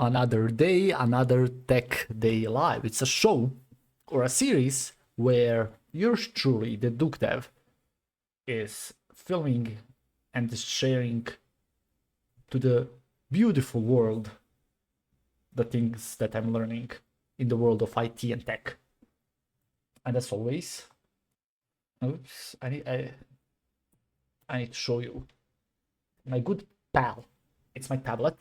Another day, another Tech Day Live. It's a show or a series where yours truly, the Duke Dev, is filming and is sharing to the beautiful world the things that I'm learning in the world of IT and tech. And as always, oops, I need to show you my good pal. It's my tablet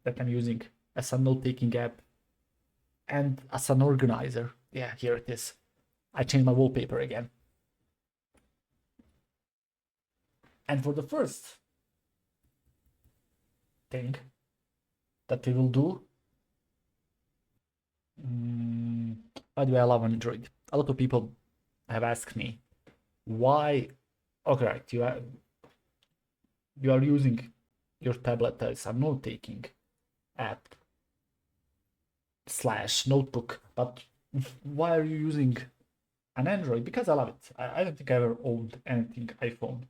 that I'm using as a note-taking app and as an organizer. Yeah, here it is. I changed my wallpaper again. And for the first thing that we will do, by the way, I love Android. A lot of people have asked me why. Okay, right, you are using your tablet as a note-taking app / notebook, but why are you using an Android? Because I love it. I don't think I ever owned anything iPhone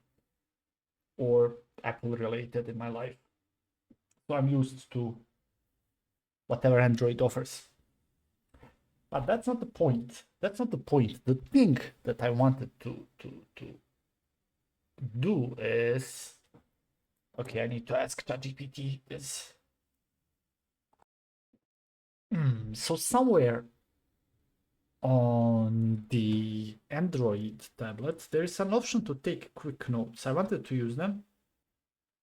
or Apple related in my life, so I'm used to whatever Android offers. But that's not the point. That's not the point. The thing that I wanted to do is, okay, I need to ask tchdy is so somewhere on the Android tablet there is an option to take quick notes. I wanted to use them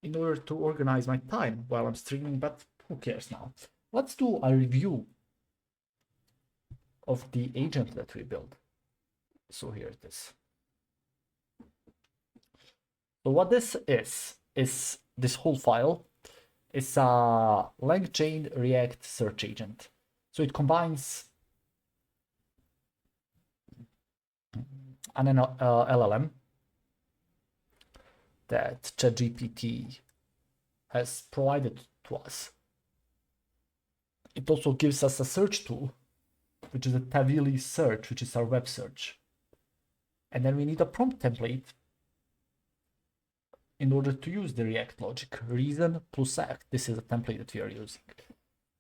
in order to organize my time while I'm streaming, but who cares now? Let's do a review of the agent that we built. So here it is. So what this is this whole file is a LangChain React search agent. So it combines an LLM that tchdy has provided to us. It also gives us a search tool, which is a tchdy search, which is our web search. And then we need a prompt template in order to use the React logic. Reason plus act. This is a template that we are using.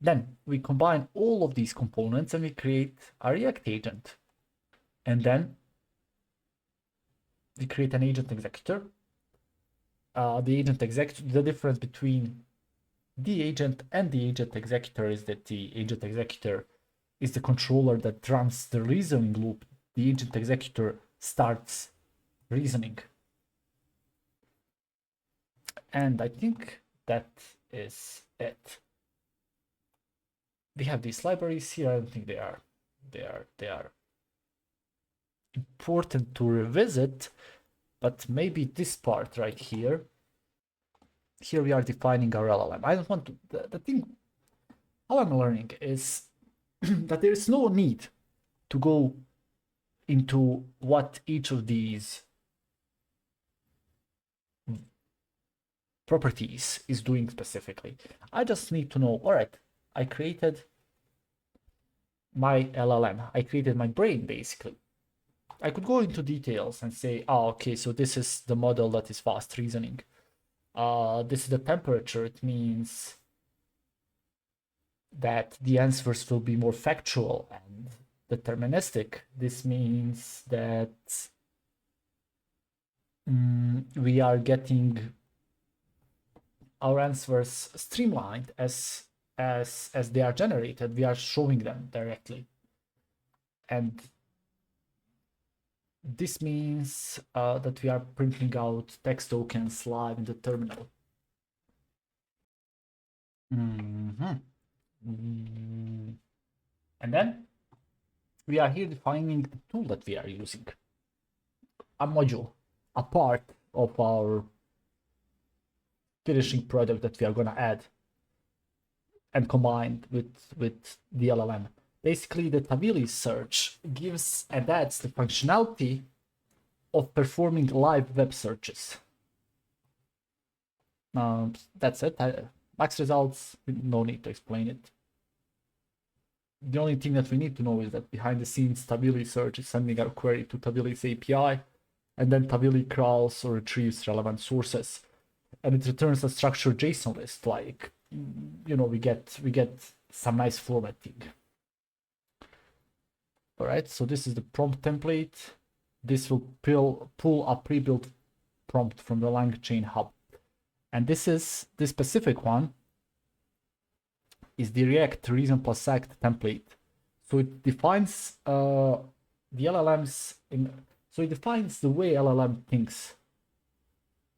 Then we combine all of these components and we create a React agent. And then we create an agent executor. The agent executor, the difference between the agent and the agent executor is that the agent executor is the controller that runs the reasoning loop. The agent executor starts reasoning. And I think that is it. We have these libraries here. I don't think they are important to revisit, but maybe this part right here. Here we are defining our LLM. I don't want to. The thing how I'm learning is that there is no need to go into what each of these properties is doing specifically. I just need to know, all right, I created my LLM. I created my brain, basically. I could go into details and say, oh, okay, so this is the model that is fast reasoning. This is the temperature. It means that the answers will be more factual and deterministic. This means that we are getting our answers streamlined as they are generated. We are showing them directly, and this means that we are printing out text tokens live in the terminal. And then we are here defining the tool that we are using, a module, a part of our finishing product that we are going to add and combine with the LLM. Basically, the tchdy search gives and adds the functionality of performing live web searches. That's it. Max results, no need to explain it. The only thing that we need to know is that behind the scenes, tchdy search is sending our query to tchdy's API, and then tchdy crawls or retrieves relevant sources, and it returns a structured JSON list. Like, you know, we get some nice formatting. All right, so this is the prompt template. This will pull a pre-built prompt from the LangChain hub. And this specific one is the React reason plus act template. So it defines the LLMs so it defines the way LLM thinks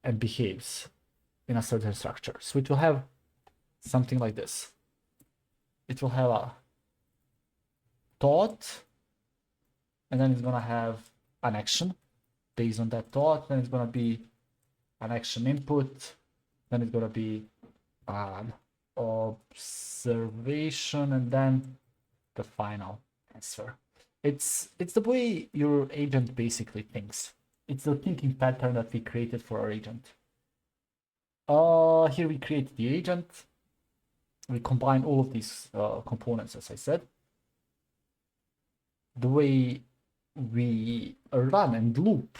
and behaves in a certain structure. So it will have something like this. It will have a thought, and then it's gonna have an action based on that thought. Then it's gonna be an action input. Then it's gonna be an observation, and then the final answer. It's the way your agent basically thinks. It's the thinking pattern that we created for our agent. Here we create the agent. We combine all of these components, as I said. The way we run and loop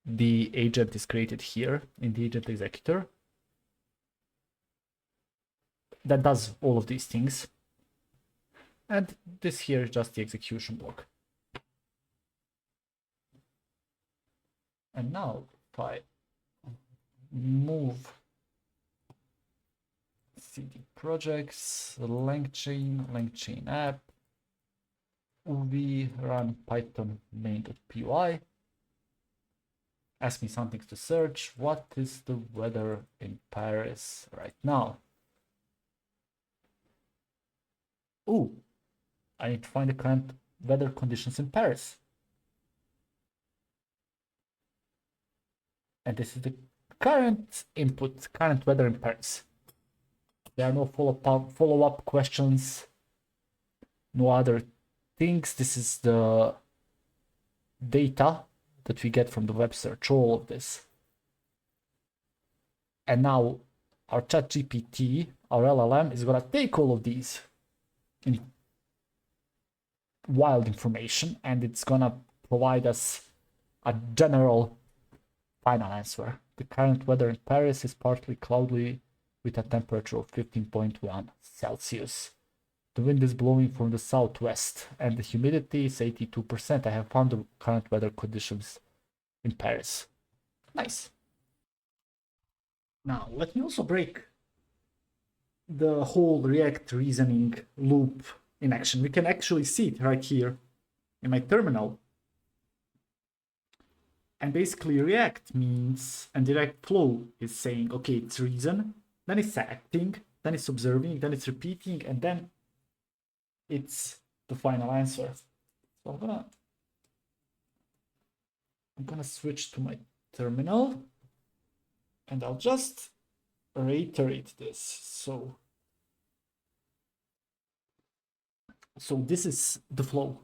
the agent is created here in the agent executor that does all of these things. And this here is just the execution block. And now if I move cd projects, LangChain app, we run python main.py, ask me something to search. What is the weather in Paris right now? Oh, I need to find the current weather conditions in Paris. And this is the current input, current weather in Paris. There are no follow-up questions, no other things. This is the data that we get from the web search, all of this. And now our ChatGPT, our LLM, is gonna take all of these wild information, and it's gonna provide us a general final answer. The current weather in Paris is partly cloudy with a temperature of 15.1 Celsius. The wind is blowing from the southwest and the humidity is 82%. I have found the current weather conditions in Paris. Nice. Now, let me also break the whole React reasoning loop in action. We can actually see it right here in my terminal. And basically React means, and direct flow is saying, okay, it's reason, then it's acting, then it's observing, then it's repeating, and then it's the final answer. So I'm gonna switch to my terminal, and I'll just reiterate this. So this is the flow.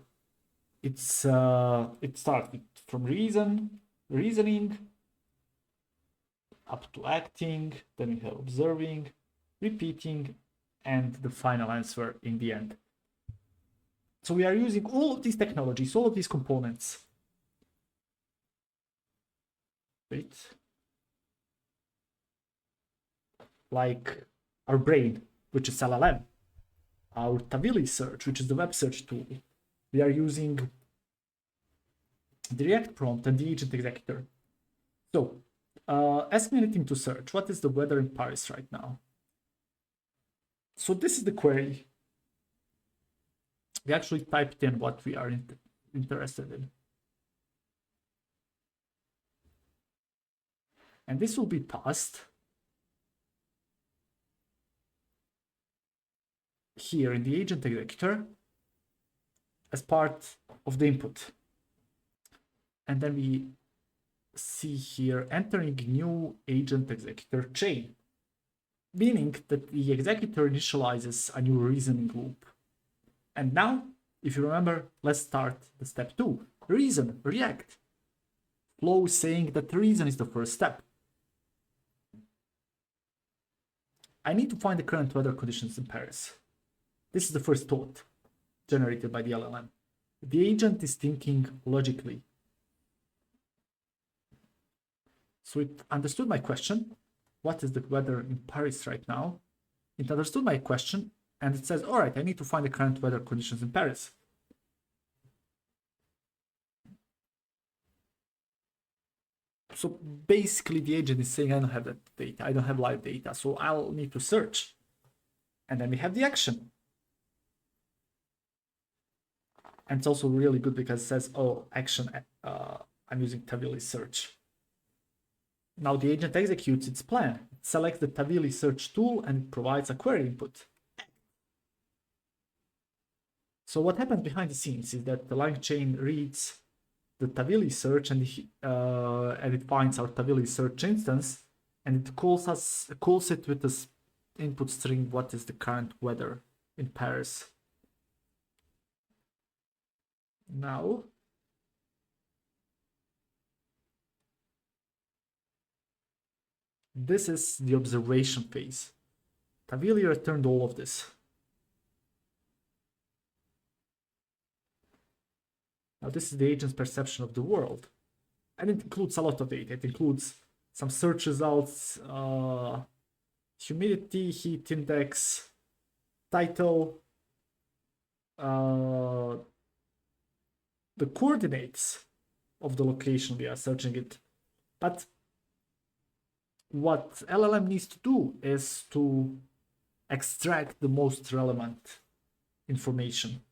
It starts from reasoning up to acting, then we have observing, repeating, and the final answer in the end. So we are using all of these technologies, all of these components. Wait. Like our brain, which is LLM, our tchdy search, which is the web search tool. We are using the React prompt and the agent executor. So ask me anything to search. What is the weather in Paris right now? So this is the query. We actually typed in what we are interested in. And this will be passed here in the agent executor as part of the input. And then we see here entering new agent executor chain, meaning that the executor initializes a new reasoning loop. And now, if you remember, let's start the step 2. Reason, react. Flow is saying that reason is the first step. I need to find the current weather conditions in Paris. This is the first thought generated by the LLM. The agent is thinking logically. So it understood my question. What is the weather in Paris right now? it understood my question, and it says, all right, I need to find the current weather conditions in Paris. So basically the agent is saying, I don't have that data, I don't have live data, so I'll need to search. And then we have the action. And it's also really good because it says, oh, action, I'm using tchdy search. Now the agent executes its plan. It selects the tchdy search tool and it provides a query input. So what happens behind the scenes is that the LangChain reads the tchdy search and it finds our tchdy search instance, and it calls it with this input string, what is the current weather in Paris. Now this is the observation phase. tchdy returned all of this. Now this is the agent's perception of the world, and it includes a lot of data. It includes some search results, humidity, heat index, title, the coordinates of the location we are searching it. But what LLM needs to do is to extract the most relevant information.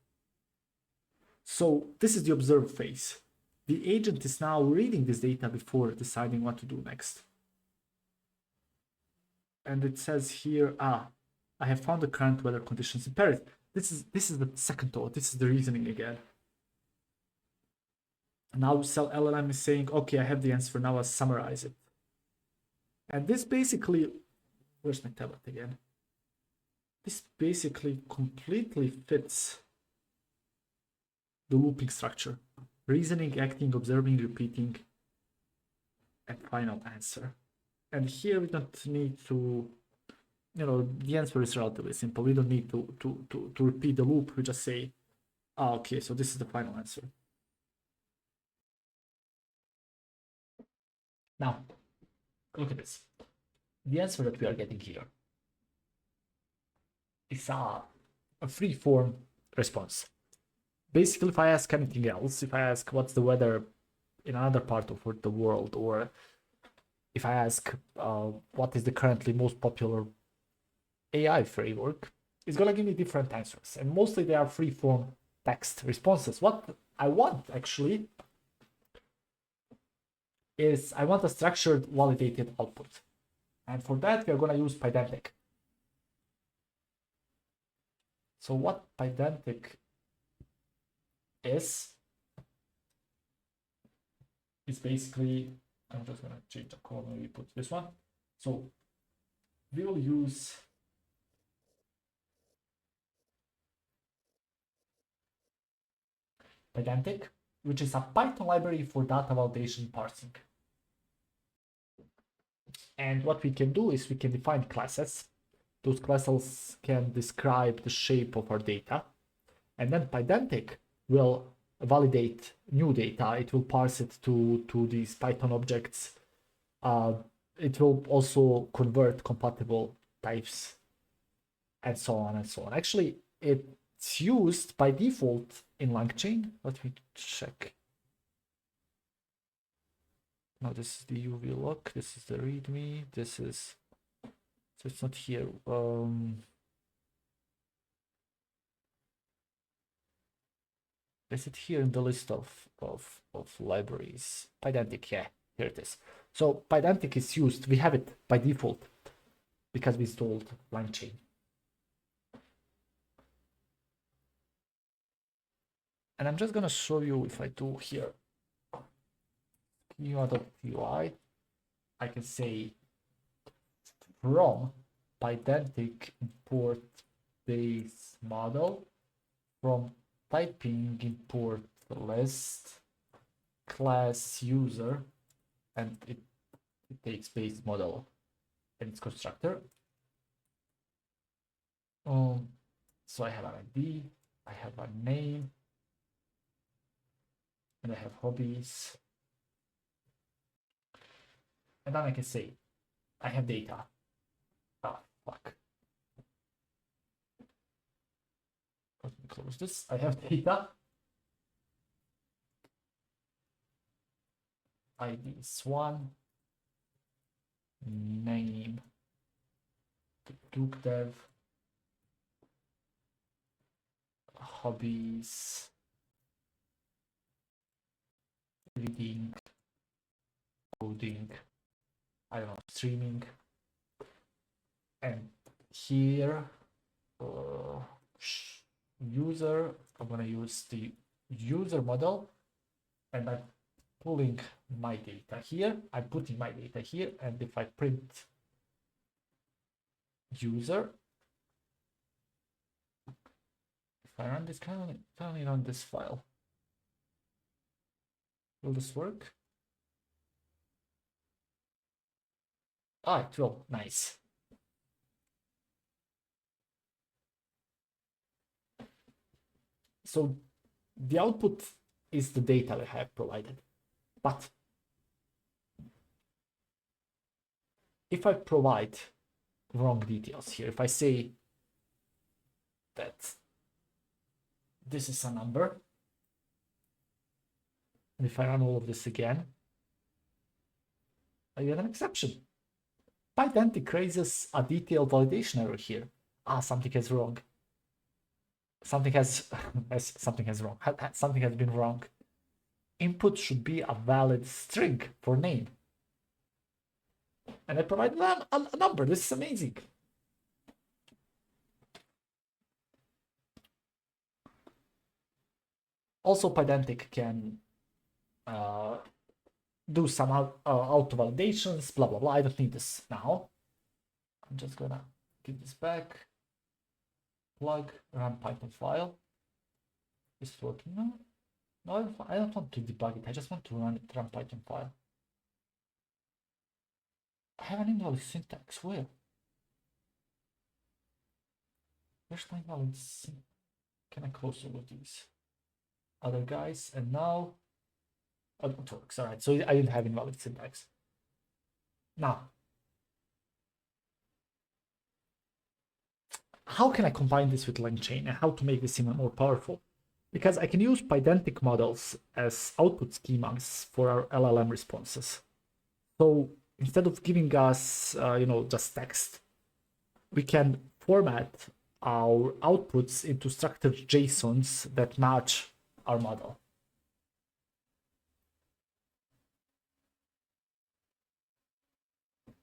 So this is the observe phase. The agent is now reading this data before deciding what to do next. And it says here, I have found the current weather conditions in Paris. This is the second thought. This is the reasoning again. Now LLM is saying, okay, I have the answer. Now I'll summarize it. And this basically, where's my tablet again? This basically completely fits the looping structure. Reasoning, acting, observing, repeating, and final answer. And here we don't need to, the answer is relatively simple. We don't need to repeat the loop. We just say, okay, so this is the final answer. Now, look at this. The answer that we are getting here is a free-form response. Basically, if I ask anything else, if I ask what's the weather in another part of the world, or if I ask what is the currently most popular AI framework, it's gonna give me different answers, and mostly they are free-form text responses. What I want actually is I want a structured validated output, and for that we are gonna use Pydantic. So what Pydantic is basically, I'm just gonna change the color, maybe put this one. So we will use Pydantic, which is a Python library for data validation parsing. And what we can do is we can define classes. Those classes can describe the shape of our data. And then Pydantic will validate new data. It will parse it to these Python objects. It will also convert compatible types and so on and so on. Actually, it's used by default in LangChain. Let me check. No, this is the UV lock. This is the README. This is, so it's not here. Is it here in the list of libraries? Pydantic, yeah, here it is. So Pydantic is used. We have it by default because we installed LangChain. And I'm just gonna show you if I do here schema.tchdy, I can say from Pydantic import base model, from typing import list class user, and it takes base model and its constructor. So I have an ID, I have a name, and I have hobbies. And then I can say I have data. Ah, fuck. close this. I have data. ID is 1. Name tchdy. Hobbies. Reading. Coding. I don't know, streaming. And here, user, I'm gonna use the user model, and I'm pulling my data here. I'm putting my data here, and if I print user, if I run this, can I only run this file? Will this work? Ah, it will. Nice. So the output is the data that I have provided. But if I provide wrong details here, if I say that this is a number, and if I run all of this again, I get an exception. Pydantic raises a detailed validation error here. Ah, something is wrong. Something has something has wrong. Something has been wrong. Input should be a valid string for name. And I provided a number. This is amazing. Also, Pydantic can do some auto validations, blah, blah, blah. I don't need this now. I'm just gonna give this back. Plug, run Python file. Is it working now? No, I don't want to debug it. I just want to run Python file. I have an invalid syntax. Where? Where's my invalid syntax? Can I close all of these other guys? And now, oh, it works. All right. So I didn't have invalid syntax. Now, how can I combine this with LangChain and how to make this even more powerful? Because I can use Pydantic models as output schemas for our LLM responses. So instead of giving us, just text, we can format our outputs into structured JSONs that match our model.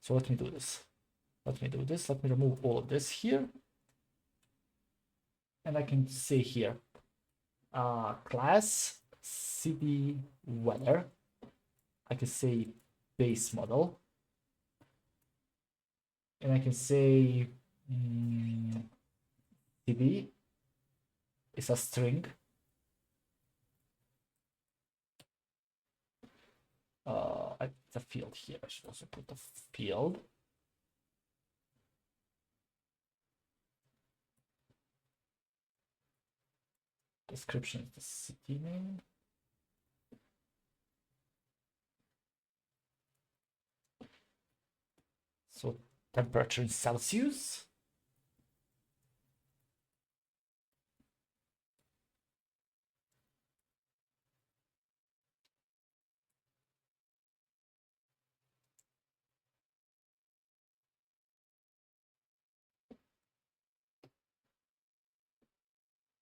So let me do this. Let me remove all of this here. And I can say here, class city weather. I can say base model. And I can say tchdy is a string. It's a field here. I should also put a field. Description is the city name. So temperature in Celsius.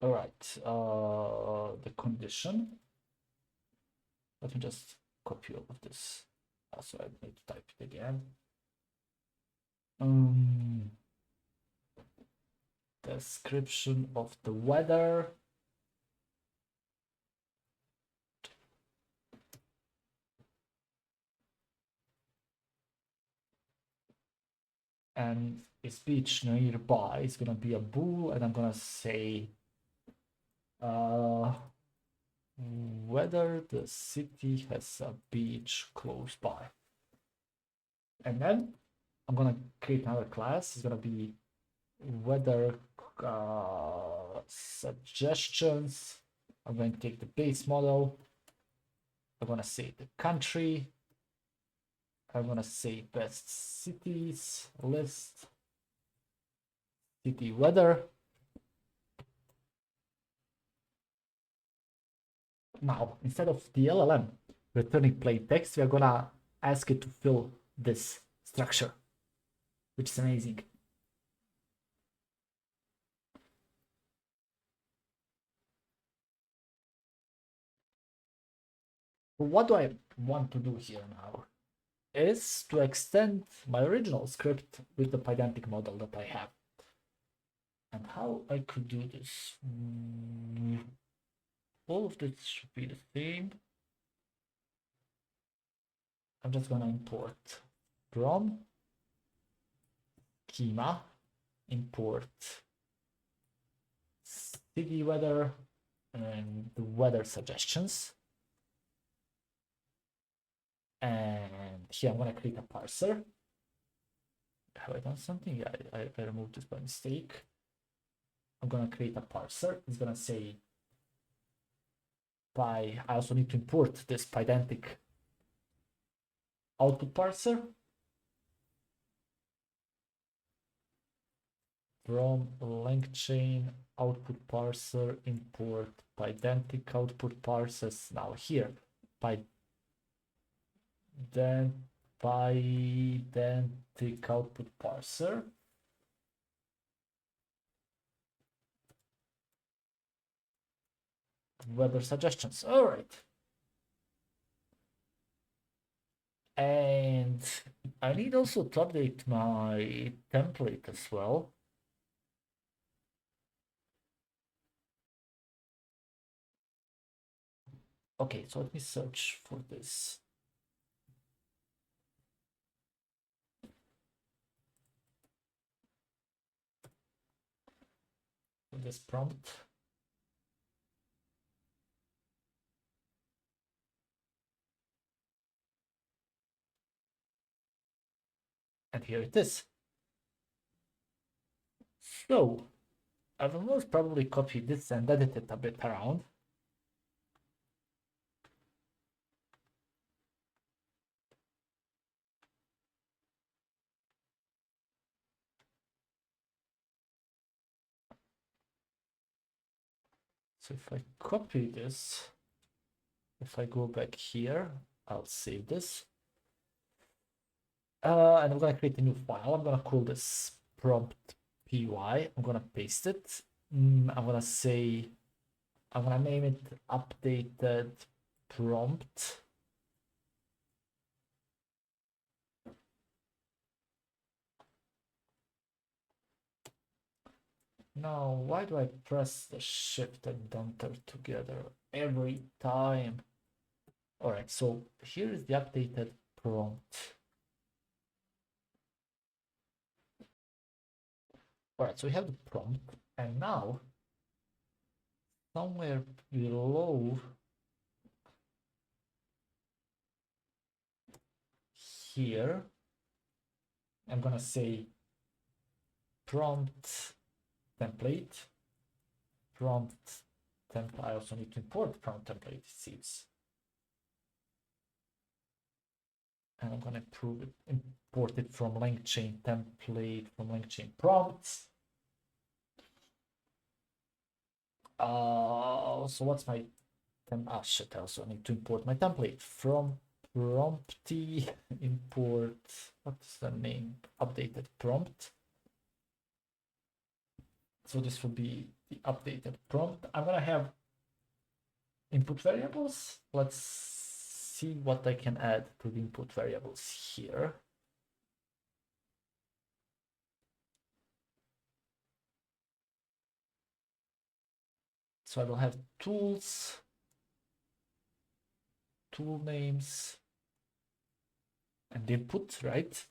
All right, the condition. Let me just copy all of this. So I need to type it again. Description of the weather. And a speech nearby is gonna be a bool, and I'm gonna say whether the city has a beach close by. And then I'm gonna create another class. It's gonna be weather suggestions. I'm going to take the base model. I'm gonna say the country. I'm gonna say best cities list, city weather. Now, instead of the LLM returning plain text, we are gonna ask it to fill this structure, which is amazing. What do I want to do here now is to extend my original script with the pydantic model that I have. And how I could do this? All of this should be the same. I'm just gonna import from schema, import tchdy weather and the weather suggestions. And here I'm gonna create a parser. Have I done something? Yeah, I removed this by mistake. I'm gonna create a parser. It's gonna say I also need to import this pydantic output parser from LangChain output parser, import pydantic output parsers. Now here, pydantic output parser. Weather suggestions. All right. And I need also to update my template as well. Okay, so let me search for this. This prompt. And here it is. So I will most probably copy this and edit it a bit around. So if I copy this, if I go back here, I'll save this. And I'm gonna create a new file. I'm gonna call this prompt py. I'm gonna paste it. I'm gonna name it updated prompt. Now, why do I press the shift and enter together every time? All right, so here is the updated prompt. All right, so we have the prompt, and now somewhere below here, I'm gonna say prompt template. Prompt template. I also need to import prompt template, it seems. And I'm gonna import it from LangChain template, from LangChain prompts. So what's my shit, I also need to import my template from prompty import, what's the name? Updated prompt. So this will be the updated prompt. I'm gonna have input variables. Let's see what I can add to the input variables here. So I will have tools, tool names, and input, right?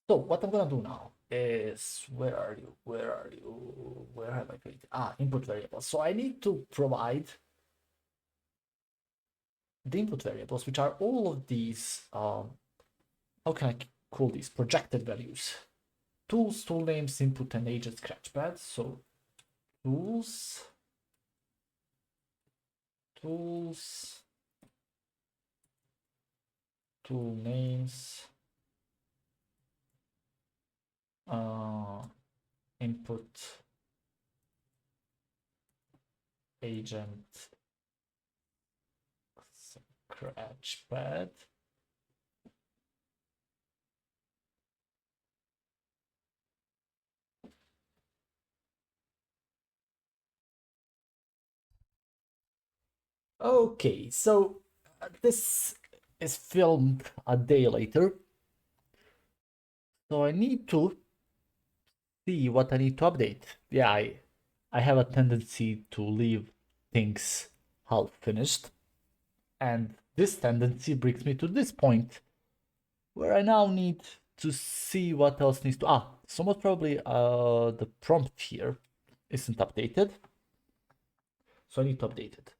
So what I'm gonna do now is, where are you? Where have I created? Input variables. So I need to provide the input variables, which are all of these, how can I call these? Projected values. Tools, tool names, input, and agent scratchpad. So tools, tool names, input, agent scratchpad. Okay, so this is filmed a day later. So I need to see what I need to update. Yeah, I have a tendency to leave things half finished. And this tendency brings me to this point where I now need to see what else needs to. So most probably the prompt here isn't updated. So I need to update it.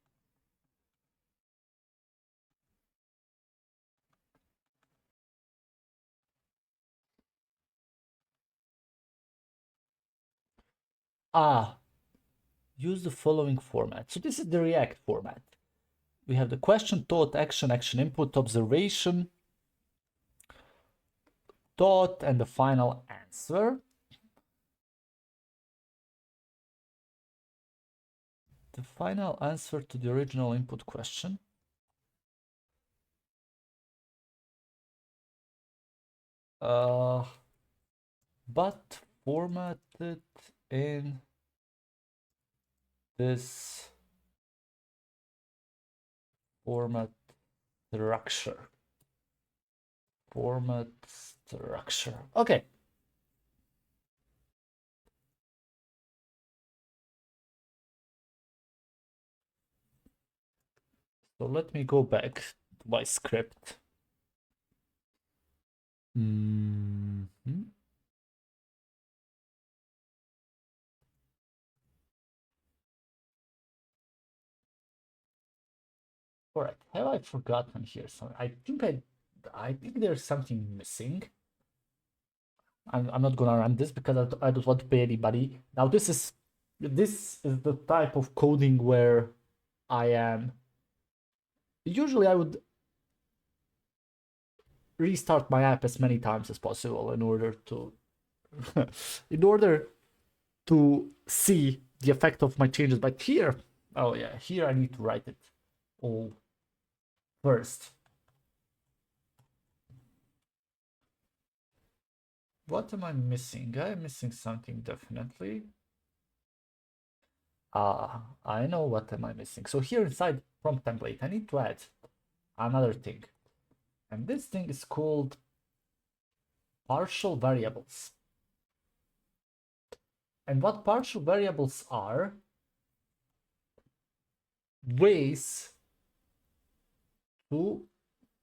Use the following format. So this is the React format. We have the question, thought, action, action input, observation, thought, and the final answer. The final answer to the original input question. But formatted in this format structure. Format structure. Okay. So let me go back to my script. All right. Have I forgotten here something? I think there's something missing. I'm not gonna run this because I don't want to pay anybody. Now this is the type of coding where I am. Usually I would restart my app as many times as possible in order to in order to see the effect of my changes. But here, oh yeah, here I need to write it all first. What am I missing? I'm missing something definitely. I know what am I missing. So here inside prompt template, I need to add another thing. And this thing is called partial variables. And what partial variables are ways to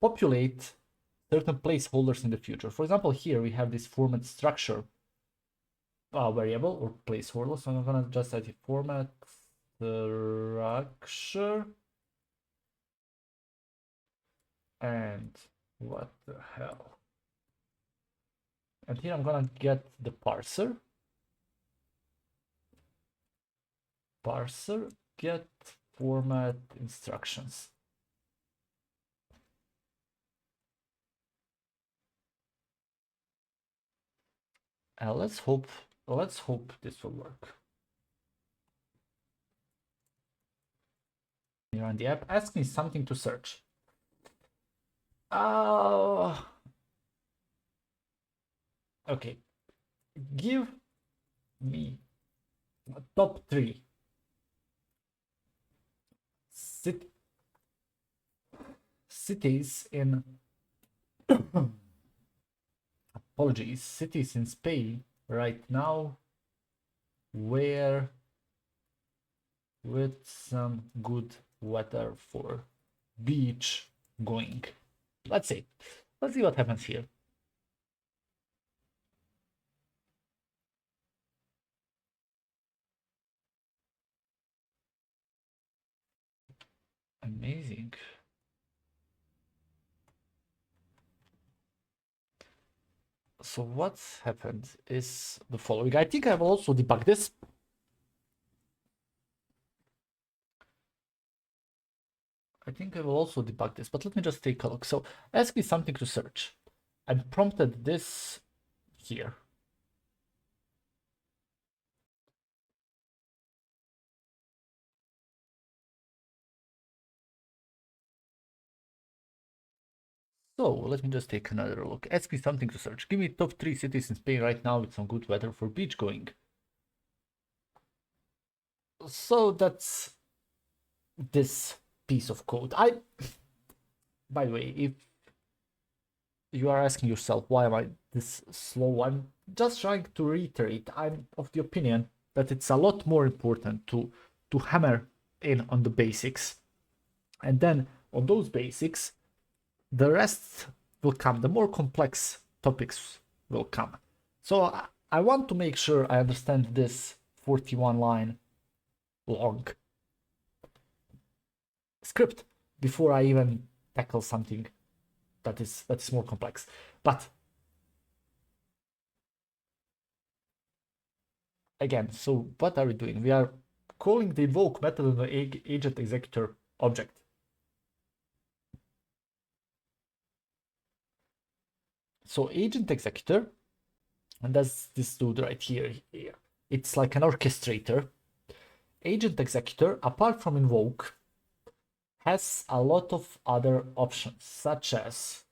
populate certain placeholders in the future. For example, here we have this format structure variable or placeholder. So I'm gonna just add a format structure. And what the hell? And here I'm gonna get the parser. Parser get format instructions. Let's hope this will work. Here on the app, ask me something to search. Okay. Give me top 3 cities in apologies, cities in Spain right now where with some good weather for beach going. Let's see what happens here. Amazing. So what's happened is the following. I think I will also debug this. But let me just take a look. So ask me something to search. I prompted this here. So let me just take another look. Ask me something to search. Give me top 3 cities in Spain right now with some good weather for beach going. So that's this piece of code. By the way, if you are asking yourself why am I this slow, I'm just trying to reiterate. I'm of the opinion that it's a lot more important to hammer in on the basics, and then on those basics, the rest will come. The more complex topics will come. So I want to make sure I understand this 41 line long script before I even tackle something that is more complex. But again, so what are we doing? We are calling the invoke method on the agent executor object. So agent executor, and that's this dude right here. It's like an orchestrator. Agent executor, apart from invoke, has a lot of other options, such as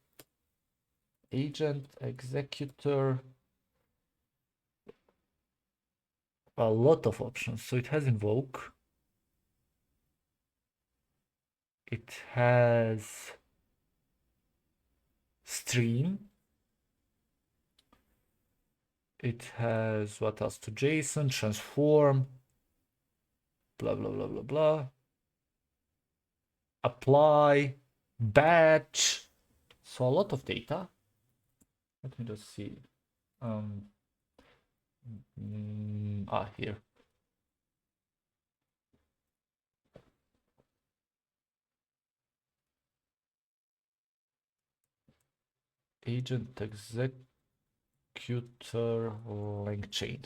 agent executor, a lot of options. So it has invoke, it has stream, it has what else to JSON, transform, blah, blah, blah, blah, blah, apply, batch. So a lot of data. Let me just see. Here. Agent executor link chain.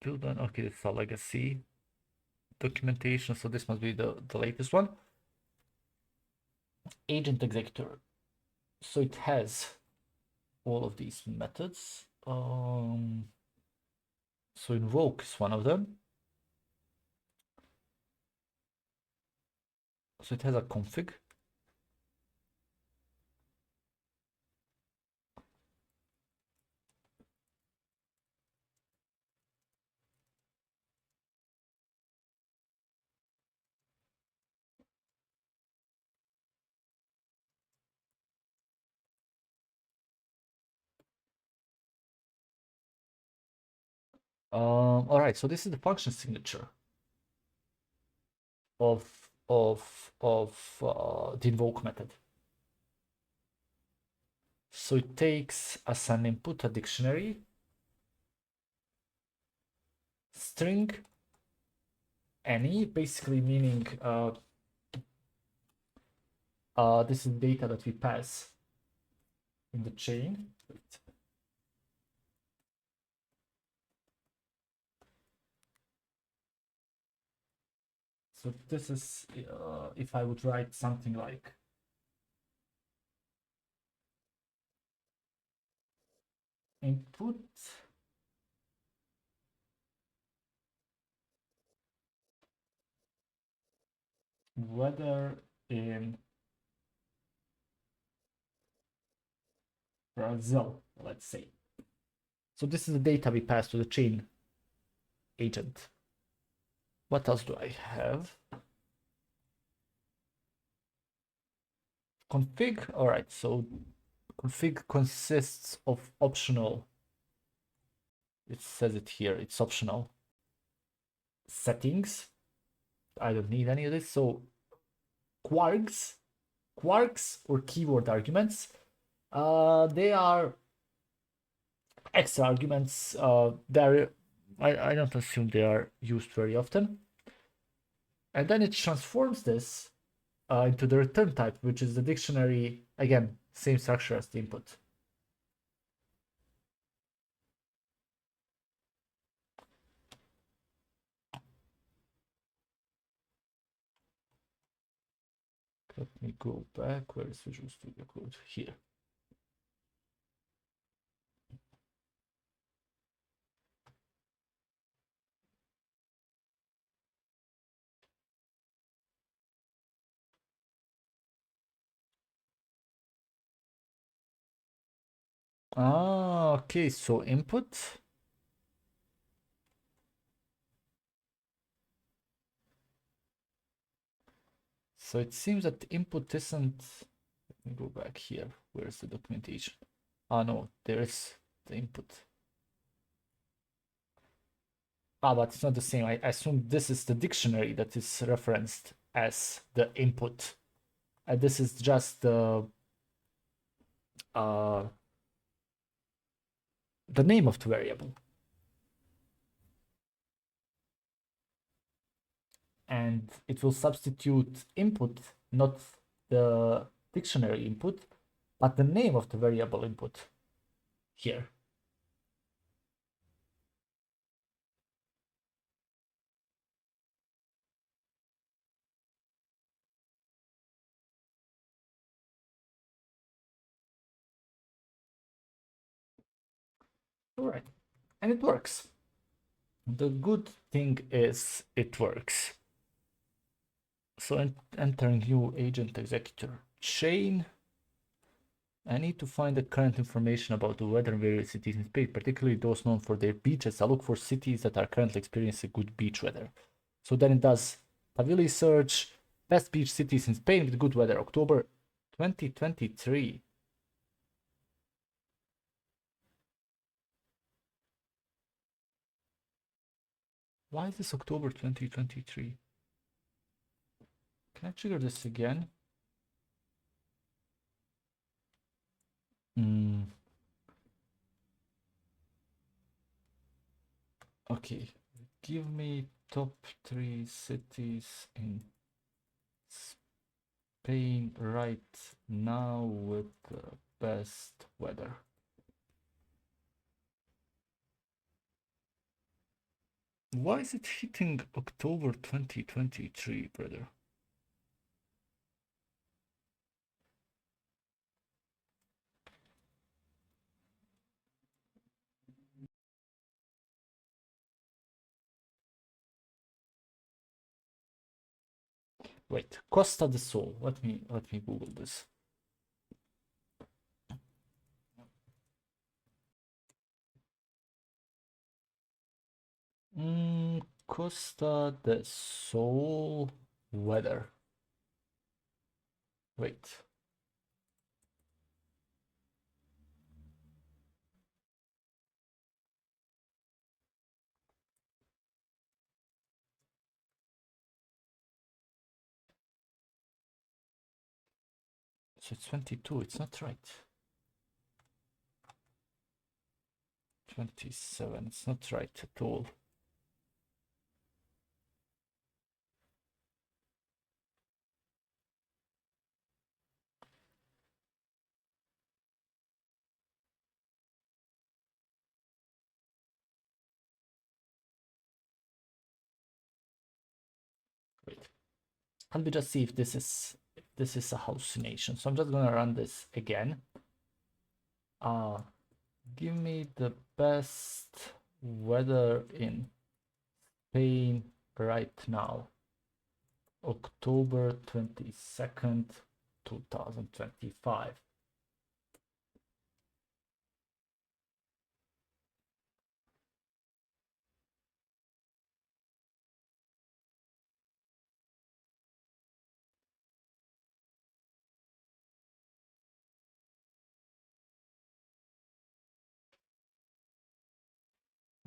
Build on, okay, it's a legacy documentation, so this must be the latest one. Agent executor. So it has all of these methods. So invoke is one of them. So it has a config. All right, so this is the function signature of the invoke method. So it takes as an input a dictionary, string, any, basically meaning this is data that we pass in the chain. So this is if I would write something like input weather in Brazil, let's say. So this is the data we pass to the chain agent. What else do I have? Config. All right, so config consists of optional, it says it here, it's optional settings. I don't need any of this. So quarks or keyword arguments, they are extra arguments. I don't assume they are used very often. And then it transforms this into the return type, which is the dictionary. Again, same structure as the input. Let me go back. Where is Visual Studio Code? Here. Ah, okay, so input. So it seems that the input isn't. Let me go back here. Where's the documentation? Ah, no, there is the input. Ah, but it's not the same. I assume this is the dictionary that is referenced as the input. And this is just uh, the name of the variable. And it will substitute input, not the dictionary input, but the name of the variable input here. All right, and it works. The good thing is it works. So entering new agent executor chain. I need to find the current information about the weather in various cities in Spain, particularly those known for their beaches. I look for cities that are currently experiencing good beach weather. So then it does Pavili search, best beach cities in Spain with good weather, October 2023. Why is this October 2023? Can I trigger this again? Okay, give me top 3 cities in Spain right now with the best weather. Why is it hitting October 2023, brother? Wait, Costa del Sol. Let me Google this. Costa del Sol weather. Wait. So it's 22. It's not right. 27. It's not right at all. Wait. Let me just see if this is a hallucination. So I'm just gonna run this again. Give me the best weather in Spain right now. October 22nd, 2025.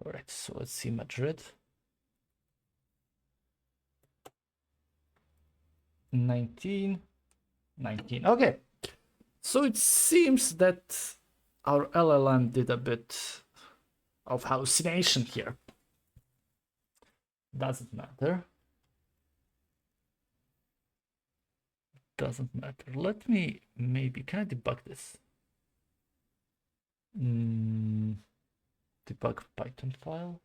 All right, so let's see Madrid. 19. Okay, so it seems that our LLM did a bit of hallucination here. Doesn't matter. Doesn't matter. Let me maybe, can I debug this? Debug Python file.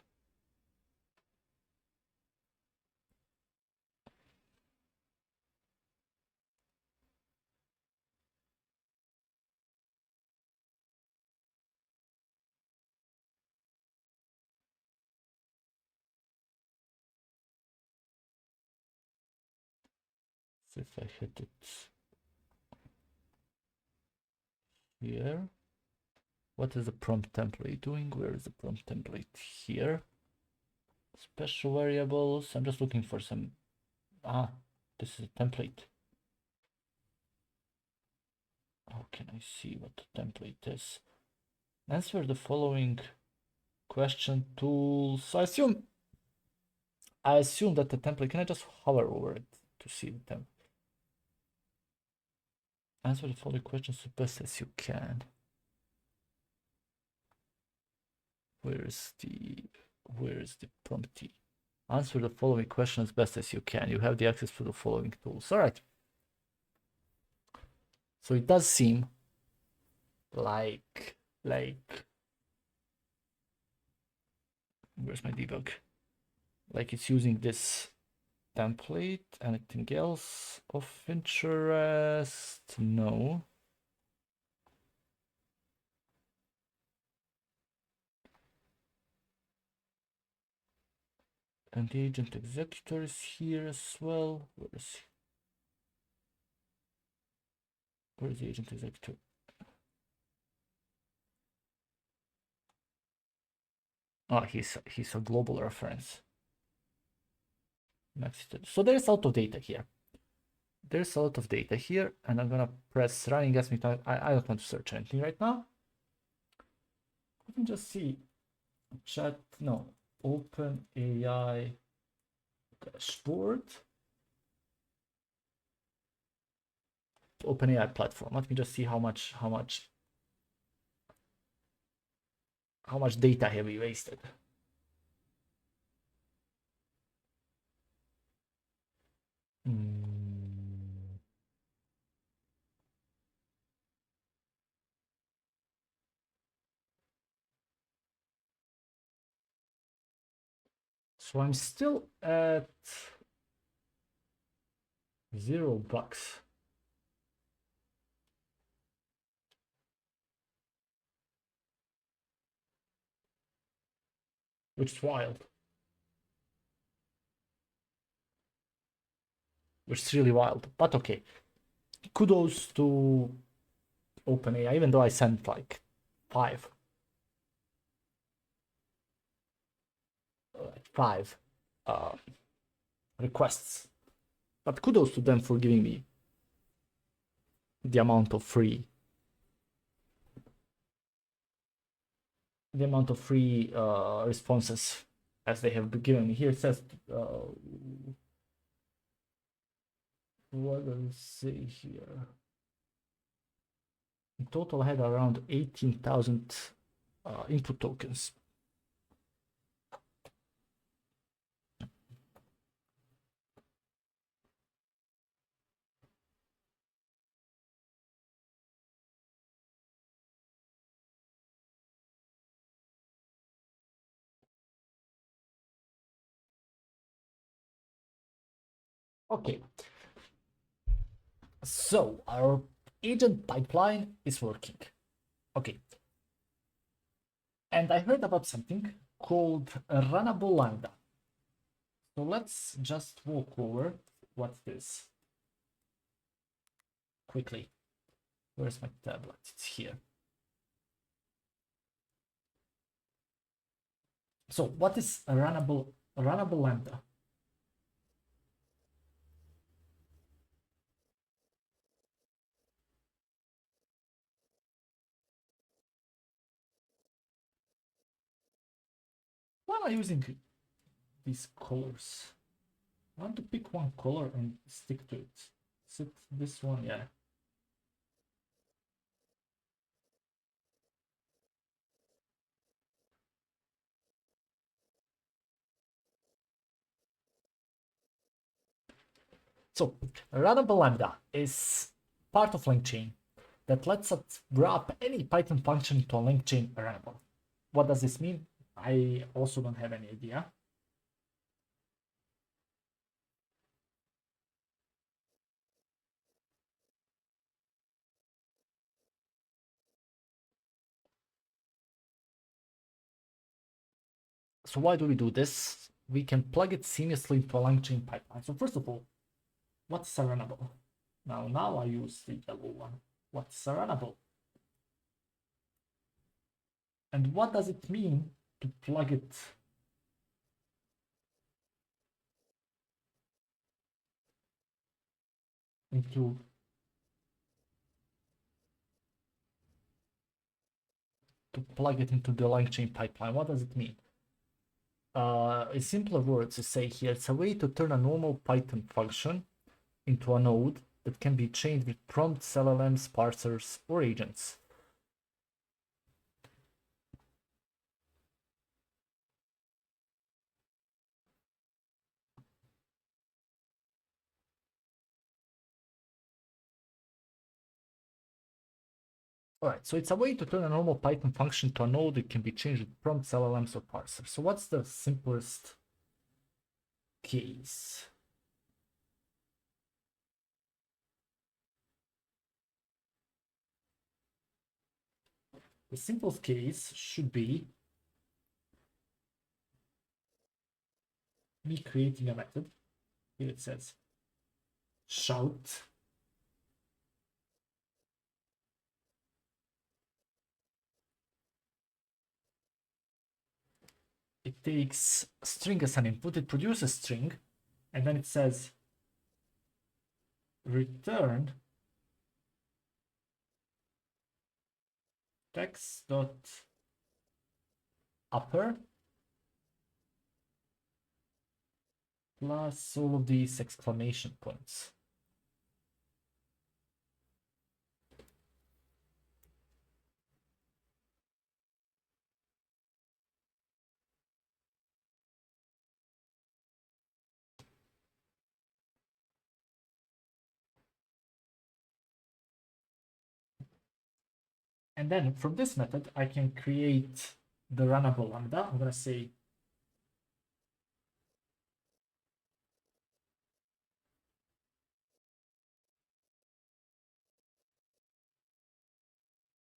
So if I hit it here, What is the prompt template doing? Where is the prompt template? Here. Special variables. I'm just looking for some. This is a template. How can I see what the template is? Answer the following question tools. I assume that the template. Can I just hover over it to see the template? Answer the following questions as best as you can. Where is the promptee? Answer the following question as best as you can. You have the access to the following tools. All right. So it does seem like where's my debug? Like it's using this template. Anything else of interest? No. And the agent executor is here as well. Where is he? Where is the agent executor? Oh, he's a global reference. So there's a lot of data here. There's a lot of data here, and I'm gonna press running as me time. I don't want to search anything right now. Let me just see. Chat, no, open AI dashboard. Open AI platform. Let me just see how much data have we wasted. So I'm still at $0. Which is wild. Which is really wild. But okay. Kudos to OpenAI, even though I sent like 5 requests. But kudos to them for giving me the amount of free responses as they have been given me. Here it says what does it say here? In total, I had around 18,000 input tokens. Okay. So our agent pipeline is working. Okay. And I heard about something called a runnable lambda. So let's just walk over what's this quickly. Where's my tablet? It's here. So what is a runnable lambda? Why am I using these colors? I want to pick one color and stick to it. Is it this one? Yeah. So runnable lambda is part of LangChain that lets us wrap any Python function into a LangChain runnable. What does this mean? I also don't have any idea. So why do we do this? We can plug it seamlessly into a LangChain pipeline. So first of all, what's a runnable? Now I use the yellow one. What's a runnable? And what does it mean to plug it into the LangChain pipeline? What does it mean? In simpler words, to say here, it's a way to turn a normal Python function into a node that can be chained with prompts, LLMs, parsers, or agents. Alright, so it's a way to turn a normal Python function to a node that can be changed with prompts, LLMs, or parsers. So what's the simplest case? The simplest case should be me creating a method. Here it says shout it takes a string as an input, it produces a string, and then it says return text dot upper plus all of these exclamation points. And then from this method, I can create the runnable lambda. I'm going to say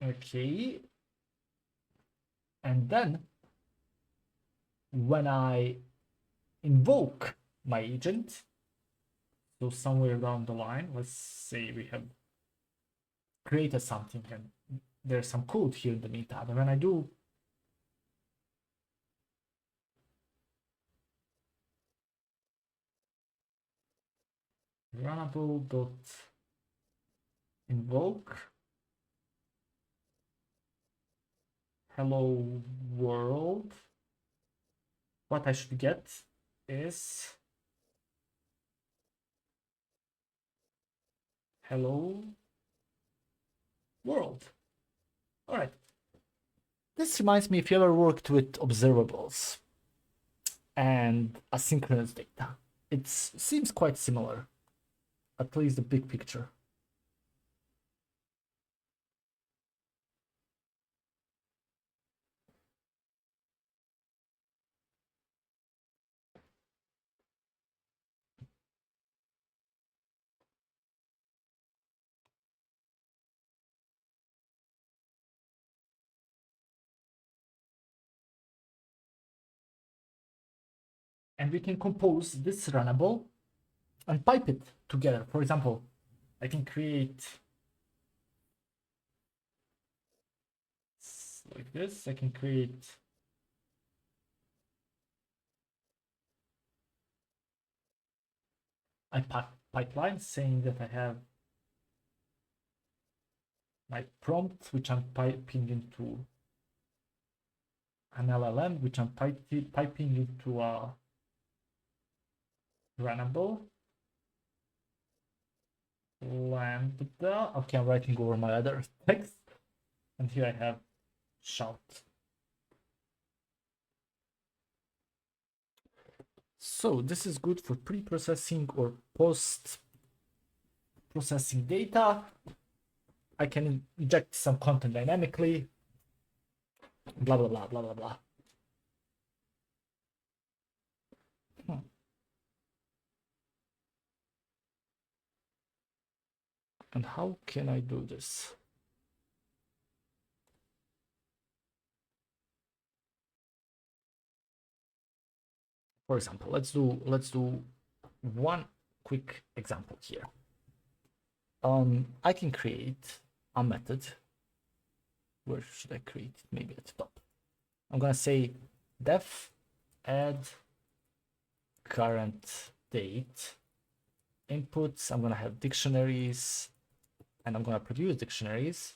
okay. And then when I invoke my agent, so somewhere down the line, let's say we have created something and there's some code here in the meantime. And when I do runnable dot invoke hello world, what I should get is hello world. All right. This reminds me if you ever worked with observables and asynchronous data. It seems quite similar, at least the big picture. And we can compose this runnable and pipe it together. For example, I can create like this. I can create a pipeline saying that I have my prompt, which I'm piping into an LLM, which I'm piping into a runnable lambda. Okay, I'm writing over my other text, and here I have shout. So this is good for pre-processing or post-processing data. I can inject some content dynamically, blah, blah, blah, blah, blah, blah. And how can I do this? For example, let's do one quick example here. I can create a method. Where should I create it? Maybe at the top. I'm gonna say def add current date inputs. I'm gonna have dictionaries, and I'm gonna produce dictionaries.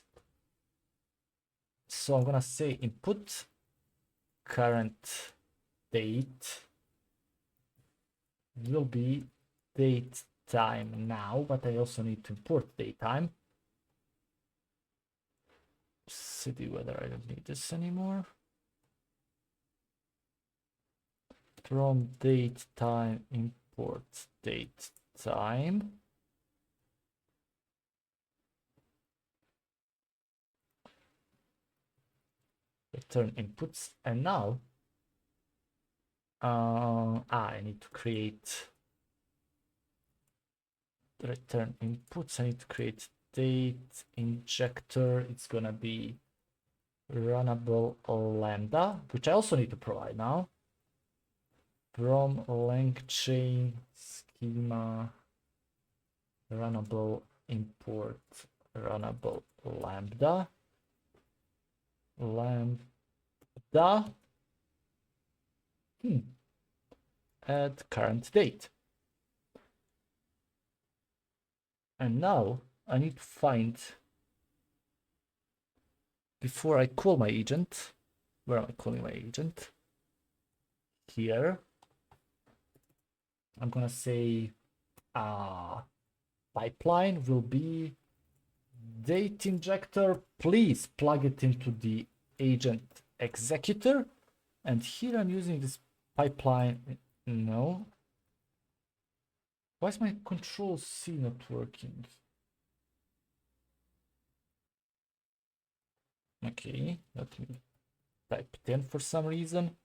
So I'm gonna say input current date will be date time now, but I also need to import date time. City weather, I don't need this anymore. From date time import date time. Return inputs, and now I need to create return inputs. I need to create date injector. It's gonna be runnable lambda, which I also need to provide now. From length chain schema runnable import runnable lambda add current date. And now I need to find, before I call my agent, where am I calling my agent? Here. I'm gonna say pipeline will be date injector. Please plug it into the agent executor. And here I'm using this pipeline. No. Why is my control C not working? Okay, let me type it in for some reason.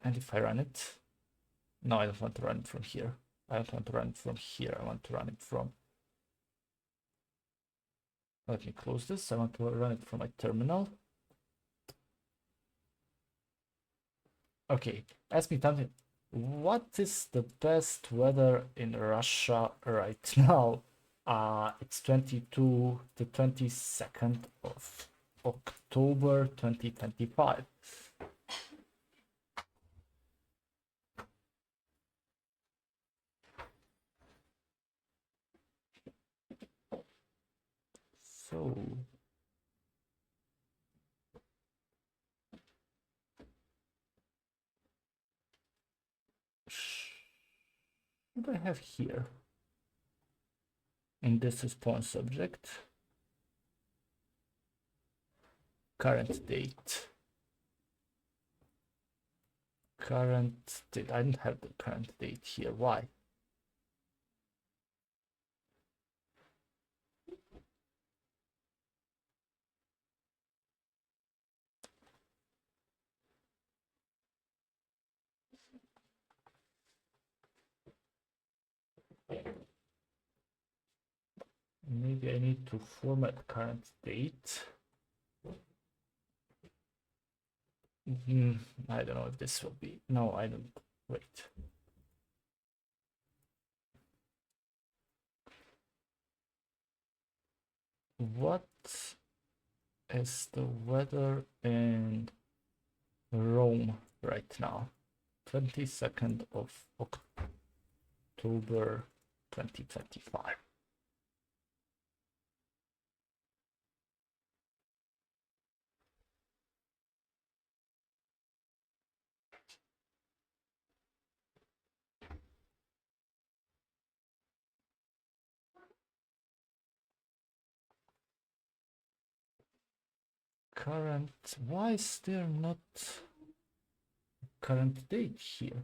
And if I run it, no, I don't want to run it from here. I don't want to run it from here. I want to run it from, let me close this. I want to run it from my terminal. Okay, ask me something. What is the best weather in Russia right now? It's 22 to 22nd of October 2025. So what do I have here in this response object? Current date. Current date. I don't have the current date here. Why? Maybe I need to format current date. I don't know if this will be. No, I don't. Wait. What is the weather in Rome right now? 22nd of October 2025. Current, why is there not current date here?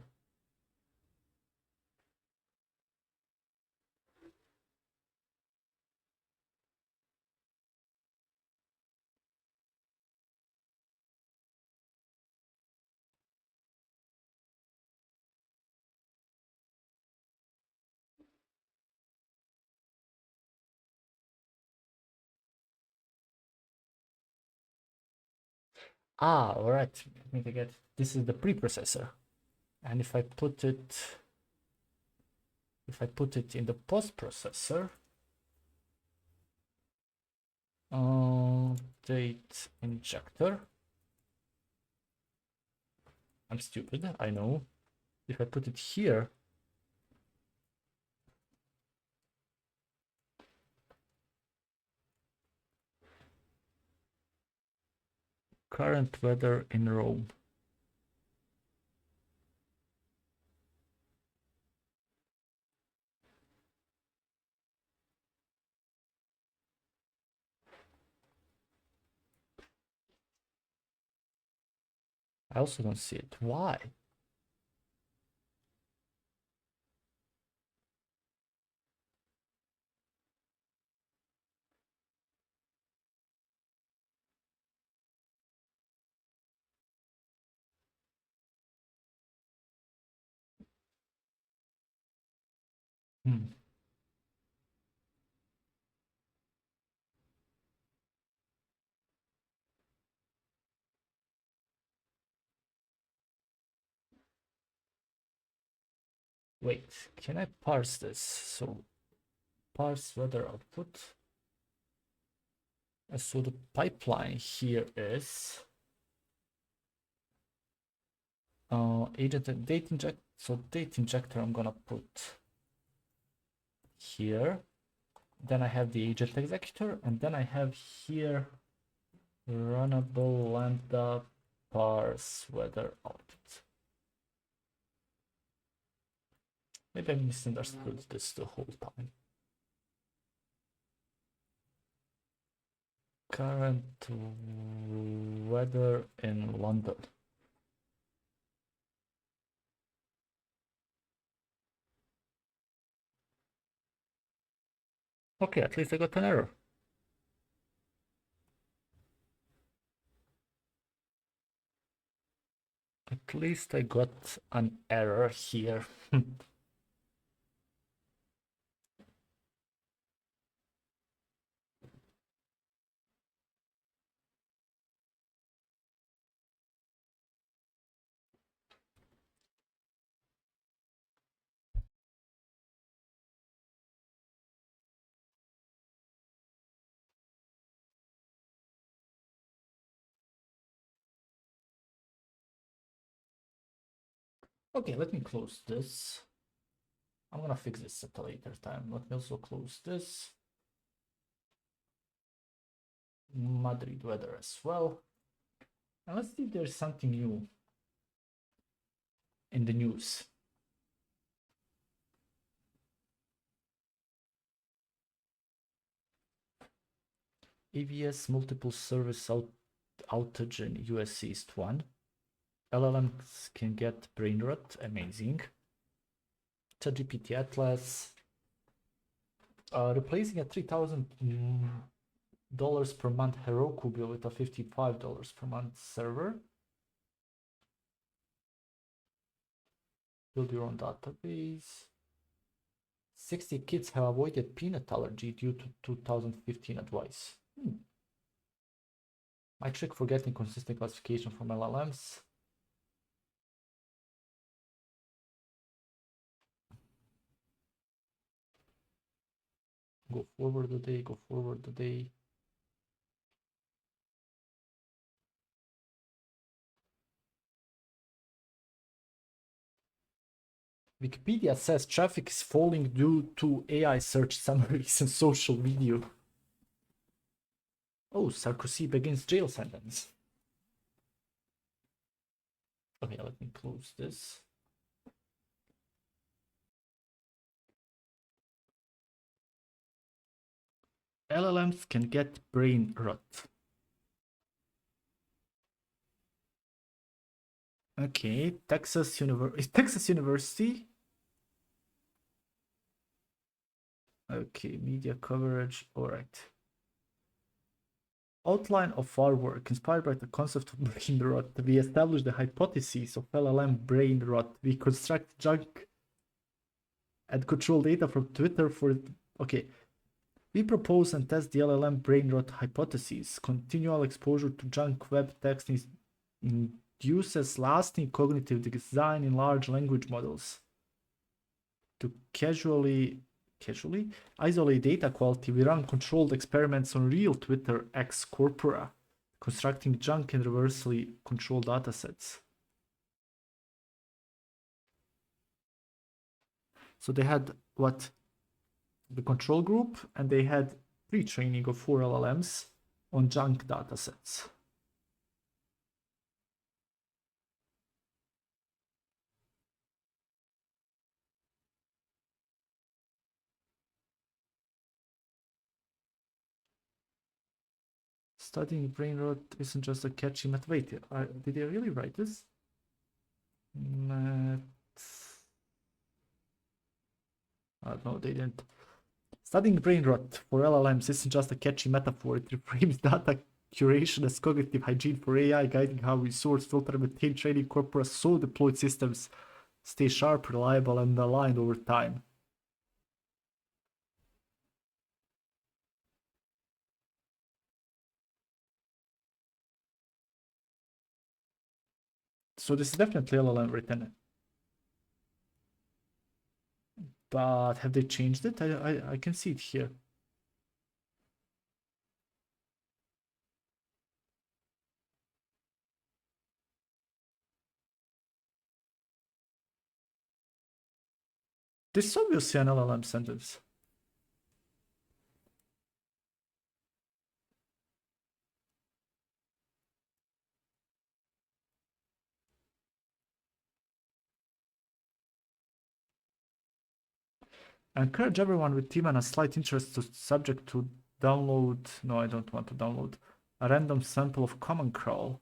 All right, let me get, this is the preprocessor. And if I put it in the post processor, date injector, I'm stupid, I know. If I put it here, current weather in Rome. I also don't see it. Why? Hmm. Wait, can I parse this? So parse weather output. So the pipeline here is agent and date inject. So date injector I'm gonna put here. Then I have the agent executor, and then I have here runnable lambda parse weather output. Maybe I misunderstood this the whole time. Current weather in London. Okay, at least I got an error. At least I got an error here. Okay, let me close this. I'm gonna fix this at a later time. Let me also close this. Madrid weather as well. And let's see if there's something new in the news. AVS multiple service outage in US East 1. LLMs can get brain rot, amazing. tchdy Atlas. Replacing a $3,000 per month Heroku bill with a $55 per month server. Build your own database. 60 kids have avoided peanut allergy due to 2015 advice. My trick for getting consistent classification from LLMs. Go forward the day, go forward the day. Wikipedia says traffic is falling due to AI search summaries and social video. Oh, Sarkozy begins jail sentence. Okay, let me close this. LLMs can get brain rot. Okay, Texas University. Okay, media coverage. All right. Outline of our work, inspired by the concept of brain rot, we established the hypothesis of LLM brain rot. We construct junk and control data from Twitter for. Okay. We propose and test the LLM brain rot hypothesis. Continual exposure to junk web text induces lasting cognitive decline in large language models. To casually isolate data quality, we run controlled experiments on real Twitter X corpora, constructing junk and reversely controlled datasets. So they had what? The control group, and they had pre-training of 4 LLMs on junk datasets. Studying brain rot isn't just a catchy math. Wait, did they really write this? Math. No, they didn't. Studying brain rot for LLMs isn't just a catchy metaphor. It reframes data curation as cognitive hygiene for AI, guiding how we source, filter, and maintain training corpora so deployed systems stay sharp, reliable, and aligned over time. So this is definitely LLM written. But have they changed it? I can see it here. This is obviously an LLM sentence. I encourage everyone with team and a slight interest to subject to download. No, I don't want to download a random sample of Common Crawl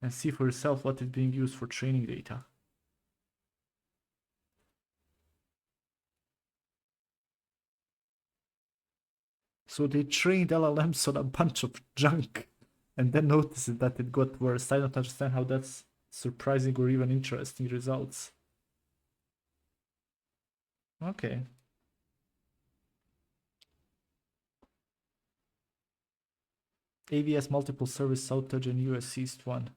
and see for yourself what is being used for training data. So they trained LLMs on a bunch of junk and then noticed that it got worse. I don't understand how that's surprising or even interesting results. Okay. AVS multiple service outage and US seized one.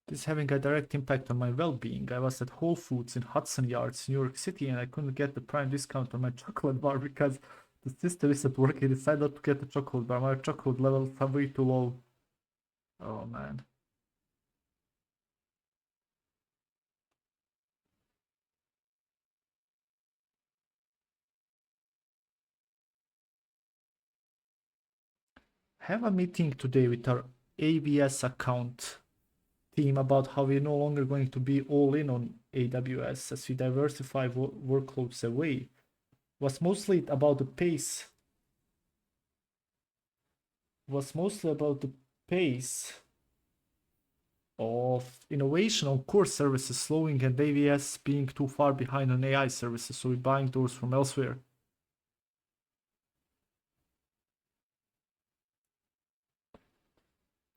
This is having a direct impact on my well-being. I was at Whole Foods in Hudson Yards, New York City, and I couldn't get the prime discount on my chocolate bar because the system isn't working. I decided not to get the chocolate bar. My chocolate levels are way too low. Oh man. Have a meeting today with our AVS account team about how we're no longer going to be all in on AWS as we diversify workloads away. Was mostly about the pace. Was mostly about the pace of innovation on core services slowing and AWS being too far behind on AI services, so we're buying those from elsewhere.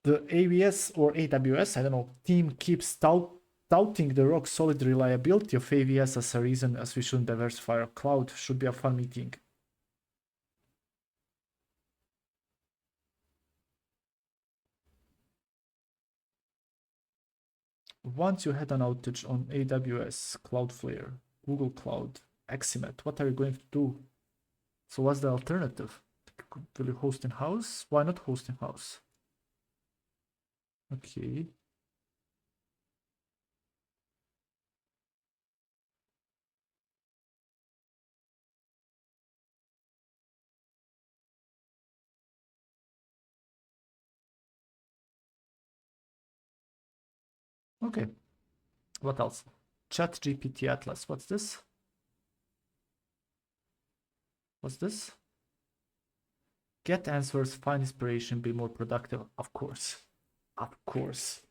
The AWS or AWS, I don't know, team keeps touting the rock solid reliability of AWS as a reason as we shouldn't diversify our cloud. Should be a fun meeting. Once you had an outage on AWS, Cloudflare, Google Cloud, Aximet, what are you going to do? So what's the alternative? Will you host in-house? Why not host in-house? Okay. Okay. What else? ChatGPT Atlas. What's this? What's this? Get answers, find inspiration, be more productive. Of course. Of course.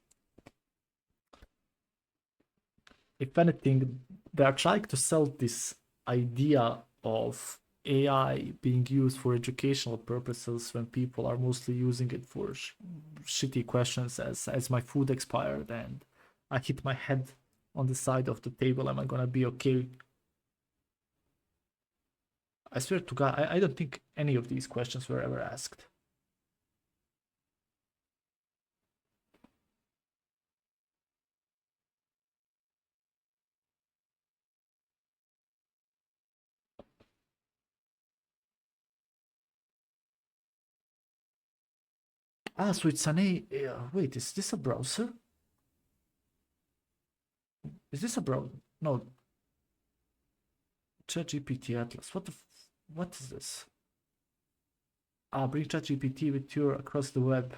If anything, they are trying to sell this idea of AI being used for educational purposes when people are mostly using it for shitty questions as my food expired and I hit my head on the side of the table. Am I gonna be okay? I swear to God, I don't think any of these questions were ever asked. Ah, so it's an wait, is this a browser? Is this a browser? No. ChatGPT Atlas. What is this? Ah, bring ChatGPT with you across the web.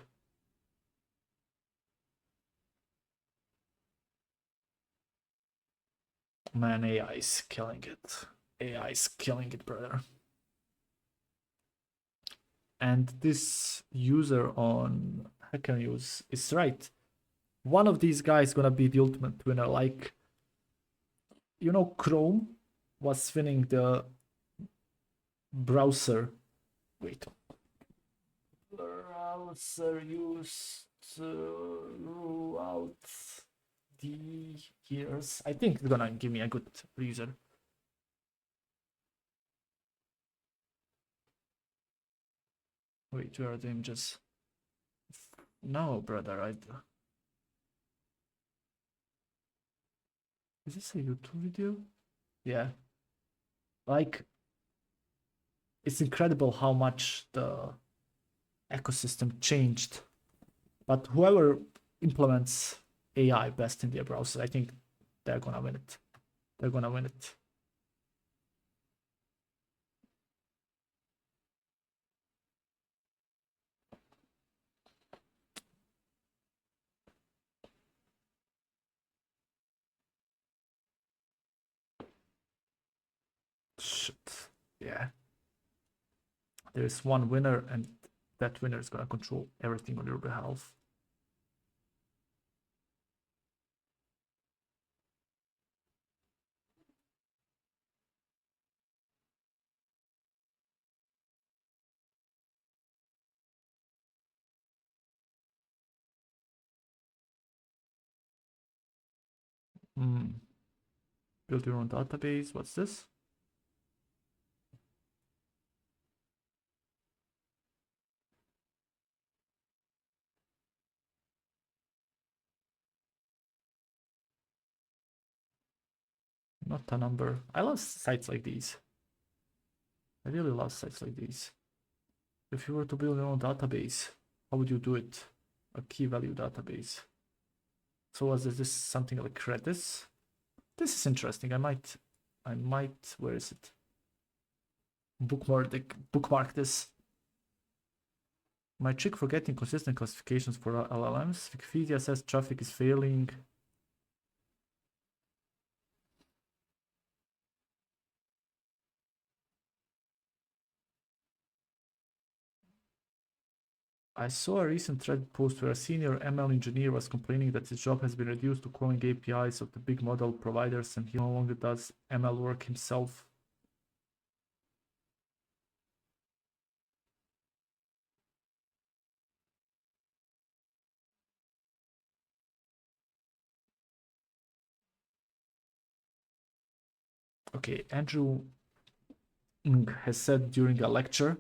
Man, AI is killing it. AI is killing it, brother. And this user on Hacker News is right. One of these guys gonna be the ultimate winner. Like, you know, Chrome was winning the browser. Wait. Browser used throughout the years. I think it's gonna give me a good reason. Wait, where are the images? No, brother, Is this a YouTube video? Yeah. Like, it's incredible how much the ecosystem changed. But whoever implements AI best in their browser, I think they're gonna win it. They're gonna win it. Shit. Yeah. There's one winner, and that winner is gonna control everything on your behalf. Build your own database. What's this? Not a number. I love sites like these. I really love sites like these. If you were to build your own database, how would you do it? A key value database. So was this something like Redis? This is interesting. I might, where is it? Bookmark this. My trick for getting consistent classifications for LLMs. Wikipedia says traffic is failing. I saw a recent thread post where a senior ML engineer was complaining that his job has been reduced to calling APIs of the big model providers and he no longer does ML work himself. Okay, Andrew Ng has said during a lecture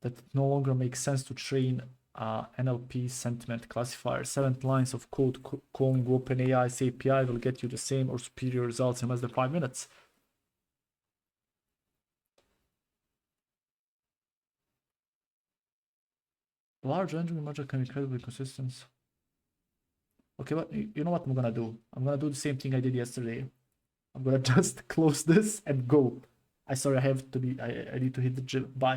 that it no longer makes sense to train NLP sentiment classifier. 7 lines of code calling OpenAI's API will get you the same or superior results in less than 5 minutes. Large engine module can be incredibly consistent. Okay, but you know what I'm gonna do? I'm gonna do the same thing I did yesterday. I'm gonna just close this and go. I sorry, I have to be. I need to hit the gym. Bye.